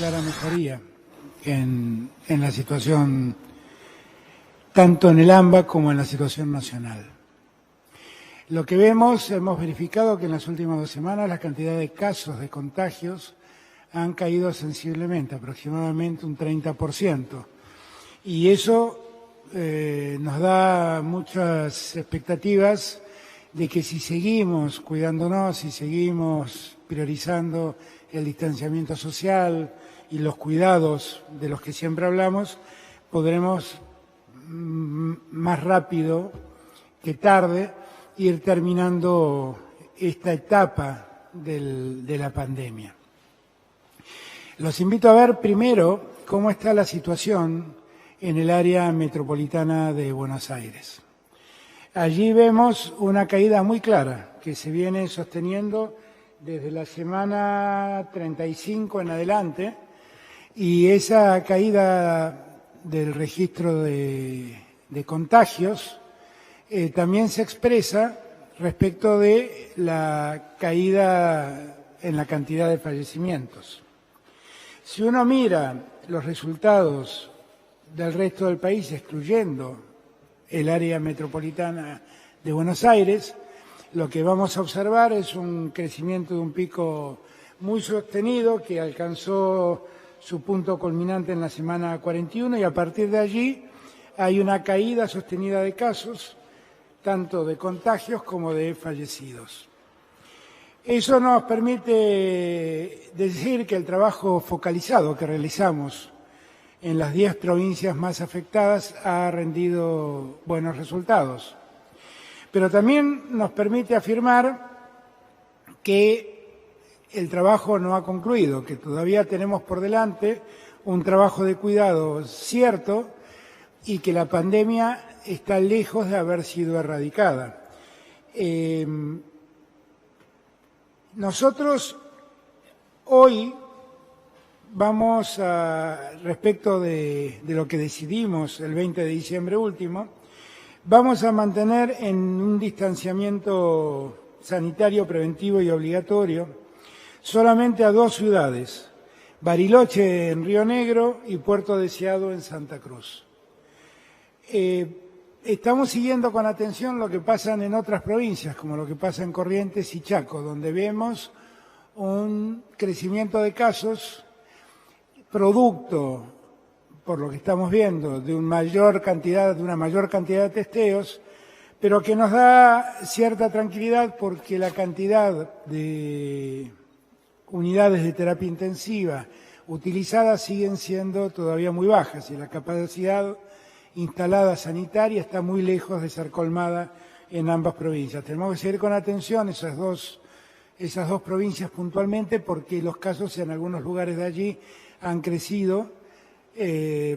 clara mejoría en la situación, tanto en el AMBA como en la situación nacional. Lo que hemos verificado que en las últimas 2 semanas la cantidad de casos de contagios han caído sensiblemente, aproximadamente un 30%. Y eso nos da muchas expectativas de que si seguimos cuidándonos, si seguimos priorizando el distanciamiento social y los cuidados de los que siempre hablamos, podremos más rápido que tarde ir terminando esta etapa de la pandemia. Los invito a ver primero cómo está la situación en el área metropolitana de Buenos Aires. Allí vemos una caída muy clara que se viene sosteniendo desde la semana 35 en adelante, y esa caída del registro de contagios también se expresa respecto de la caída en la cantidad de fallecimientos. Si uno mira los resultados del resto del país, excluyendo el área metropolitana de Buenos Aires, lo que vamos a observar es un crecimiento de un pico muy sostenido que alcanzó su punto culminante en la semana 41, y a partir de allí hay una caída sostenida de casos, tanto de contagios como de fallecidos. Eso nos permite decir que el trabajo focalizado que realizamos en las 10 provincias más afectadas ha rendido buenos resultados. Pero también nos permite afirmar que el trabajo no ha concluido, que todavía tenemos por delante un trabajo de cuidado cierto y que la pandemia está lejos de haber sido erradicada. Nosotros hoy vamos respecto de lo que decidimos el 20 de diciembre último, vamos a mantener en un distanciamiento sanitario preventivo y obligatorio solamente a 2 ciudades, Bariloche en Río Negro y Puerto Deseado en Santa Cruz. Estamos siguiendo con atención lo que pasa en otras provincias, como lo que pasa en Corrientes y Chaco, donde vemos un crecimiento de casos producto, por lo que estamos viendo, de una mayor cantidad de testeos, pero que nos da cierta tranquilidad porque la cantidad de unidades de terapia intensiva utilizadas siguen siendo todavía muy bajas y la capacidad instalada sanitaria está muy lejos de ser colmada en ambas provincias. Tenemos que seguir con atención esas dos provincias puntualmente, porque los casos en algunos lugares de allí han crecido.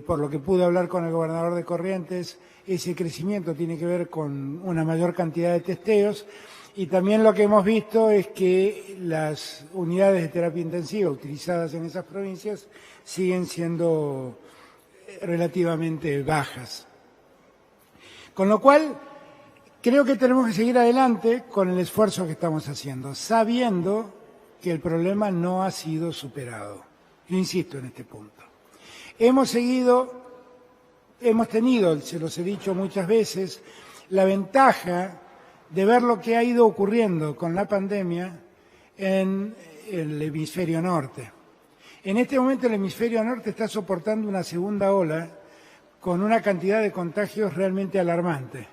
Por lo que pude hablar con el gobernador de Corrientes, ese crecimiento tiene que ver con una mayor cantidad de testeos, y también lo que hemos visto es que las unidades de terapia intensiva utilizadas en esas provincias siguen siendo relativamente bajas. Con lo cual, creo que tenemos que seguir adelante con el esfuerzo que estamos haciendo, sabiendo que el problema no ha sido superado. Yo insisto en este punto. Hemos tenido, se los he dicho muchas veces, la ventaja de ver lo que ha ido ocurriendo con la pandemia en el hemisferio norte. En este momento el hemisferio norte está soportando una segunda ola con una cantidad de contagios realmente alarmante.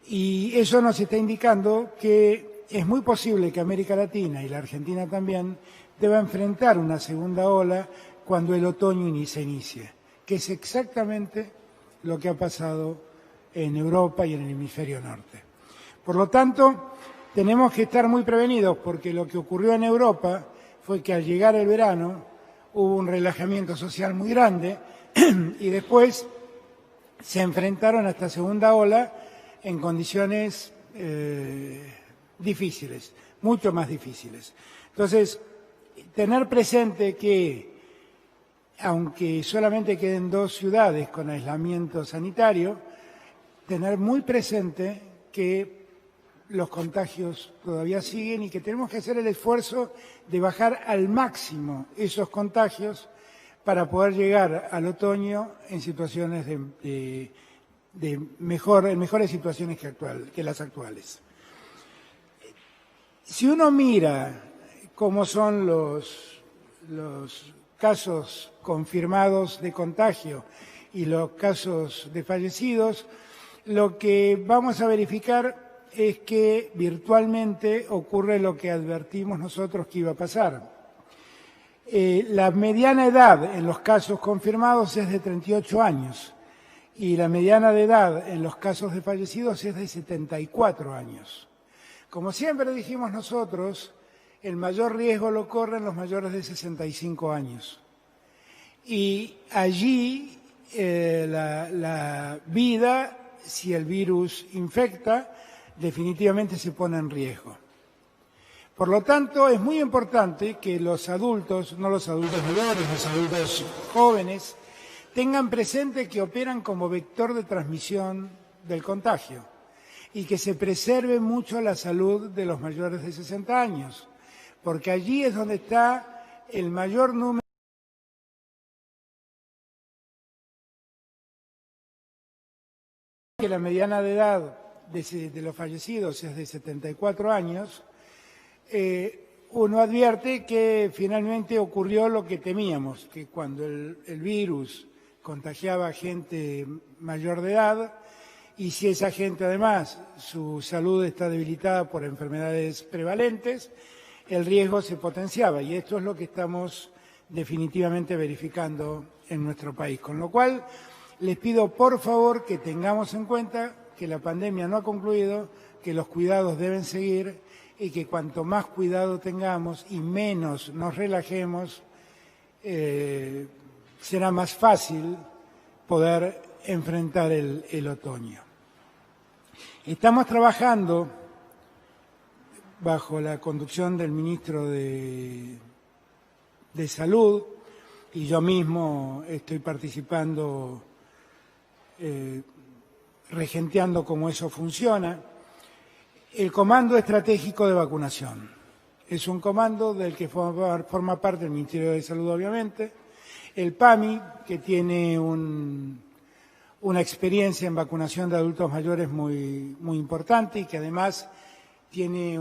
Y eso nos está indicando que es muy posible que América Latina y la Argentina también deba enfrentar una segunda ola cuando el otoño se inicie, que es exactamente lo que ha pasado en Europa y en el hemisferio norte. Por lo tanto, tenemos que estar muy prevenidos, porque lo que ocurrió en Europa fue que al llegar el verano hubo un relajamiento social muy grande y después se enfrentaron a esta segunda ola en condiciones difíciles, mucho más difíciles. Entonces, tener presente que, aunque solamente queden 2 ciudades con aislamiento sanitario, tener muy presente que los contagios todavía siguen y que tenemos que hacer el esfuerzo de bajar al máximo esos contagios para poder llegar al otoño en situaciones en mejores situaciones que las actuales. Si uno mira cómo son los casos confirmados de contagio y los casos de fallecidos, lo que vamos a verificar es que virtualmente ocurre lo que advertimos nosotros que iba a pasar. La mediana edad en los casos confirmados es de 38 años y la mediana de edad en los casos de fallecidos es de 74 años. Como siempre dijimos nosotros, el mayor riesgo lo corren los mayores de 65 años. Y allí la vida, si el virus infecta, definitivamente se pone en riesgo. Por lo tanto, es muy importante que los adultos, no los adultos mayores, los adultos jóvenes, tengan presente que operan como vector de transmisión del contagio y que se preserve mucho la salud de los mayores de 60 años, porque allí es donde está el mayor número. Que la mediana de edad de los fallecidos es de 74 años, uno advierte que finalmente ocurrió lo que temíamos, que cuando el virus contagiaba a gente mayor de edad, y si esa gente además su salud está debilitada por enfermedades prevalentes, el riesgo se potenciaba, y esto es lo que estamos definitivamente verificando en nuestro país. Con lo cual, les pido por favor que tengamos en cuenta que la pandemia no ha concluido, que los cuidados deben seguir y que cuanto más cuidado tengamos y menos nos relajemos, será más fácil poder enfrentar el otoño. Estamos trabajando bajo la conducción del ministro de Salud y yo mismo estoy participando, regenteando cómo eso funciona. El Comando Estratégico de Vacunación es un comando del que forma parte el Ministerio de Salud, obviamente. El PAMI, que tiene una experiencia en vacunación de adultos mayores muy importante y que además tiene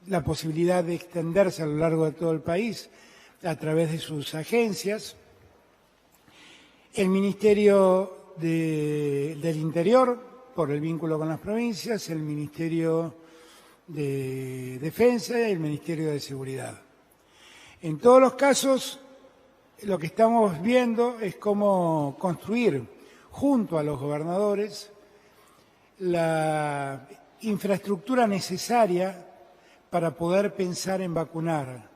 la posibilidad de extenderse a lo largo de todo el país a través de sus agencias. El Ministerio del Interior, por el vínculo con las provincias, el Ministerio de Defensa y el Ministerio de Seguridad. En todos los casos, lo que estamos viendo es cómo construir, junto a los gobernadores, la infraestructura necesaria para poder pensar en vacunar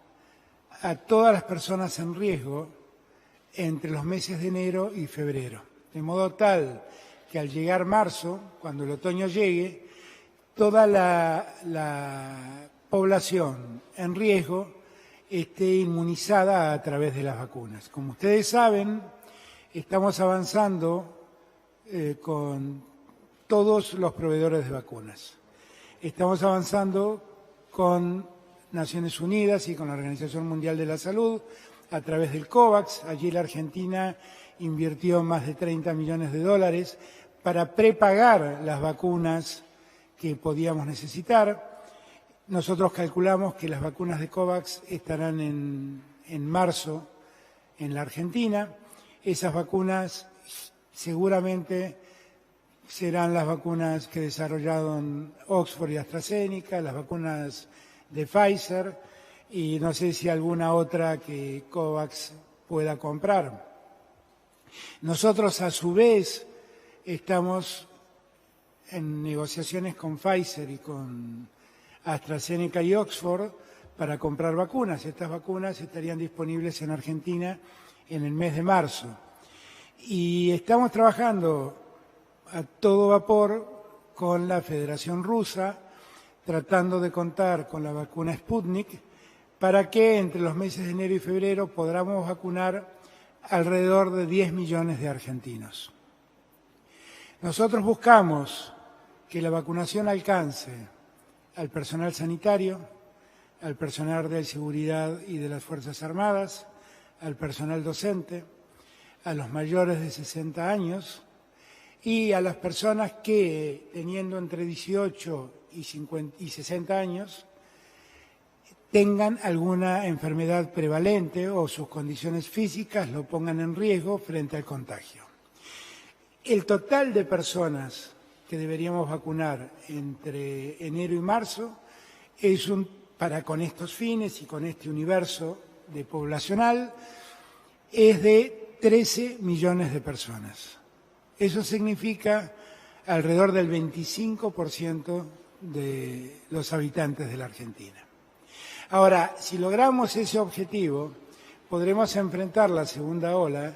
a todas las personas en riesgo entre los meses de enero y febrero. De modo tal que al llegar marzo, cuando el otoño llegue, toda la población en riesgo esté inmunizada a través de las vacunas. Como ustedes saben, estamos avanzando con todos los proveedores de vacunas. Estamos avanzando con Naciones Unidas y con la Organización Mundial de la Salud a través del COVAX. Allí la Argentina invirtió más de 30 millones de dólares para prepagar las vacunas que podíamos necesitar. Nosotros calculamos que las vacunas de COVAX estarán en marzo en la Argentina. Esas vacunas seguramente serán las vacunas que desarrollaron Oxford y AstraZeneca, las vacunas de Pfizer y no sé si alguna otra que COVAX pueda comprar. Nosotros, a su vez, estamos en negociaciones con Pfizer y con AstraZeneca y Oxford para comprar vacunas. Estas vacunas estarían disponibles en Argentina en el mes de marzo. Y estamos trabajando a todo vapor con la Federación Rusa, tratando de contar con la vacuna Sputnik para que entre los meses de enero y febrero podamos vacunar alrededor de 10 millones de argentinos. Nosotros buscamos que la vacunación alcance al personal sanitario, al personal de seguridad y de las Fuerzas Armadas, al personal docente, a los mayores de 60 años y a las personas que, teniendo entre 18 y 60 años, tengan alguna enfermedad prevalente o sus condiciones físicas lo pongan en riesgo frente al contagio. El total de personas que deberíamos vacunar entre enero y marzo es con estos fines y con este universo de poblacional es de 13 millones de personas. Eso significa alrededor del 25% de los habitantes de la Argentina. Ahora, si logramos ese objetivo, podremos enfrentar la segunda ola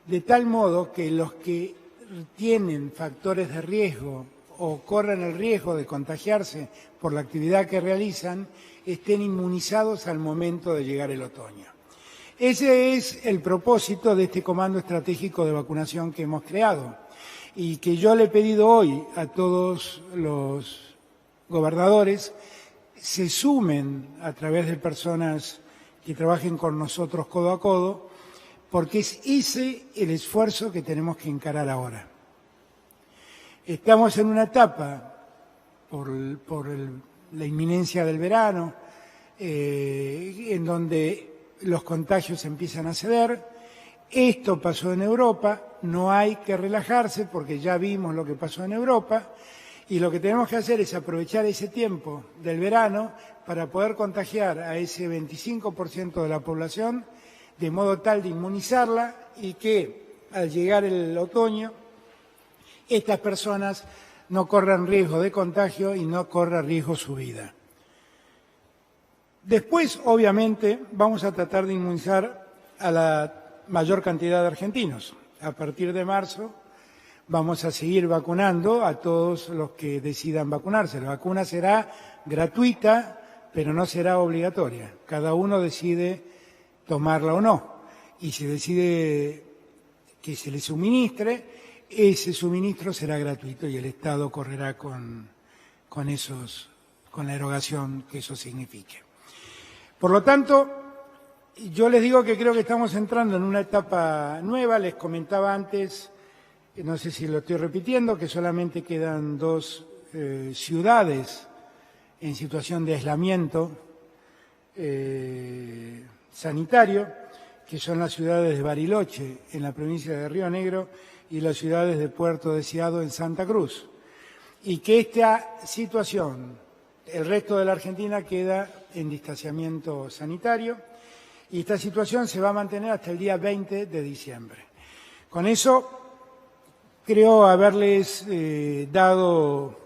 de tal modo que los que tienen factores de riesgo o corren el riesgo de contagiarse por la actividad que realizan estén inmunizados al momento de llegar el otoño. Ese es el propósito de este Comando Estratégico de Vacunación que hemos creado y que yo le he pedido hoy a todos los gobernadores se sumen a través de personas que trabajen con nosotros codo a codo, porque es ese el esfuerzo que tenemos que encarar ahora. Estamos en una etapa, por la inminencia del verano, en donde los contagios empiezan a ceder. Esto pasó en Europa, no hay que relajarse porque ya vimos lo que pasó en Europa y lo que tenemos que hacer es aprovechar ese tiempo del verano para poder contagiar a ese 25% de la población de modo tal de inmunizarla y que al llegar el otoño estas personas no corran riesgo de contagio y no corra riesgo su vida. Después, obviamente, vamos a tratar de inmunizar a la mayor cantidad de argentinos. A partir de marzo vamos a seguir vacunando a todos los que decidan vacunarse. La vacuna será gratuita, pero no será obligatoria. Cada uno decide tomarla o no. Y si decide que se le suministre, ese suministro será gratuito y el Estado correrá con la erogación que eso signifique. Por lo tanto, yo les digo que creo que estamos entrando en una etapa nueva. Les comentaba antes, no sé si lo estoy repitiendo, que solamente quedan 2 ciudades en situación de aislamiento sanitario, que son las ciudades de Bariloche, en la provincia de Río Negro, y las ciudades de Puerto Deseado, en Santa Cruz. Y que esta situación, el resto de la Argentina queda en distanciamiento sanitario, y esta situación se va a mantener hasta el día 20 de diciembre. Con eso, creo haberles dado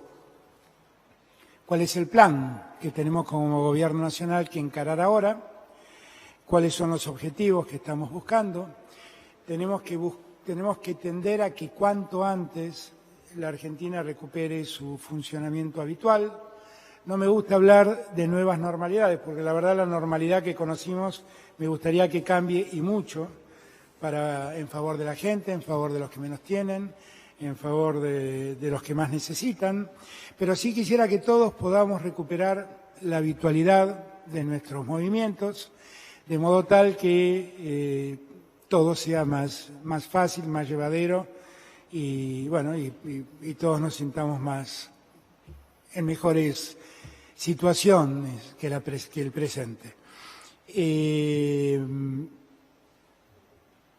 cuál es el plan que tenemos como Gobierno Nacional que encarar ahora, cuáles son los objetivos que estamos buscando. Tenemos que tender a que cuanto antes la Argentina recupere su funcionamiento habitual. No me gusta hablar de nuevas normalidades, porque la verdad la normalidad que conocimos me gustaría que cambie y mucho en favor de la gente, en favor de los que menos tienen, en favor de los que más necesitan. Pero sí quisiera que todos podamos recuperar la habitualidad de nuestros movimientos, de modo tal que todo sea más fácil, más llevadero y bueno, y todos nos sintamos en mejores situaciones que el presente.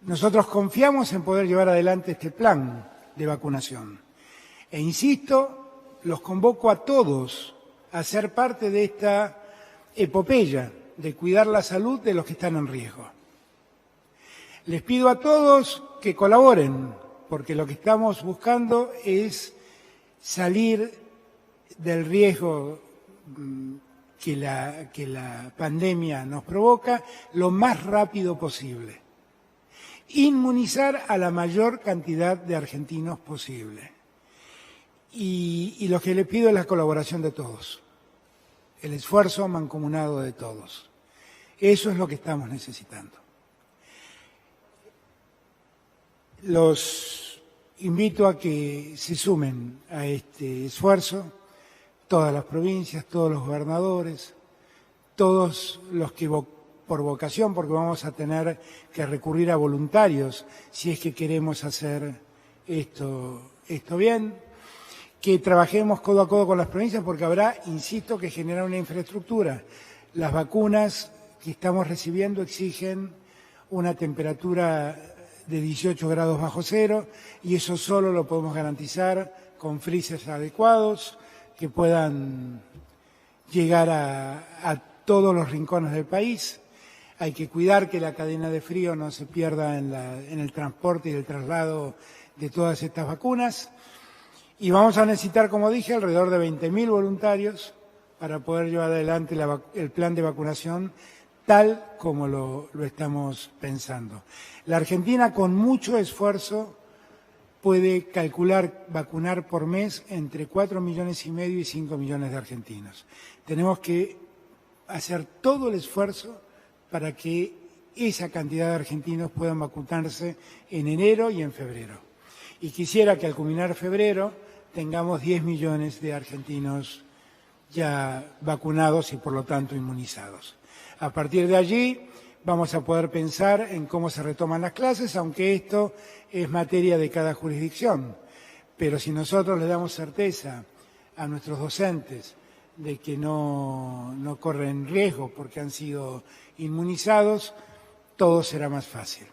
Nosotros confiamos en poder llevar adelante este plan de vacunación. E insisto, los convoco a todos a ser parte de esta epopeya de cuidar la salud de los que están en riesgo. Les pido a todos que colaboren, porque lo que estamos buscando es salir del riesgo que la pandemia nos provoca lo más rápido posible. Inmunizar a la mayor cantidad de argentinos posible. Y lo que les pido es la colaboración de todos, el esfuerzo mancomunado de todos. Eso es lo que estamos necesitando. Los invito a que se sumen a este esfuerzo todas las provincias, todos los gobernadores, todos los que por vocación, porque vamos a tener que recurrir a voluntarios si es que queremos hacer esto bien, que trabajemos codo a codo con las provincias porque habrá, insisto, que generar una infraestructura. Las vacunas que estamos recibiendo exigen una temperatura de 18 grados bajo cero y eso solo lo podemos garantizar con freezers adecuados que puedan llegar a todos los rincones del país. Hay que cuidar que la cadena de frío no se pierda en el transporte y el traslado de todas estas vacunas. Y vamos a necesitar, como dije, alrededor de 20.000 voluntarios para poder llevar adelante el plan de vacunación tal como lo estamos pensando. La Argentina, con mucho esfuerzo, puede calcular vacunar por mes entre 4,5 millones y 5 millones de argentinos. Tenemos que hacer todo el esfuerzo para que esa cantidad de argentinos puedan vacunarse en enero y en febrero. Y quisiera que al culminar febrero tengamos 10 millones de argentinos ya vacunados y por lo tanto inmunizados. A partir de allí vamos a poder pensar en cómo se retoman las clases, aunque esto es materia de cada jurisdicción. Pero si nosotros le damos certeza a nuestros docentes de que no corren riesgo porque han sido inmunizados, todo será más fácil.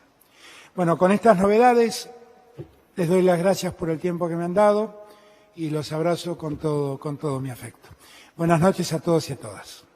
Bueno, con estas novedades les doy las gracias por el tiempo que me han dado y los abrazo con todo mi afecto. Buenas noches a todos y a todas.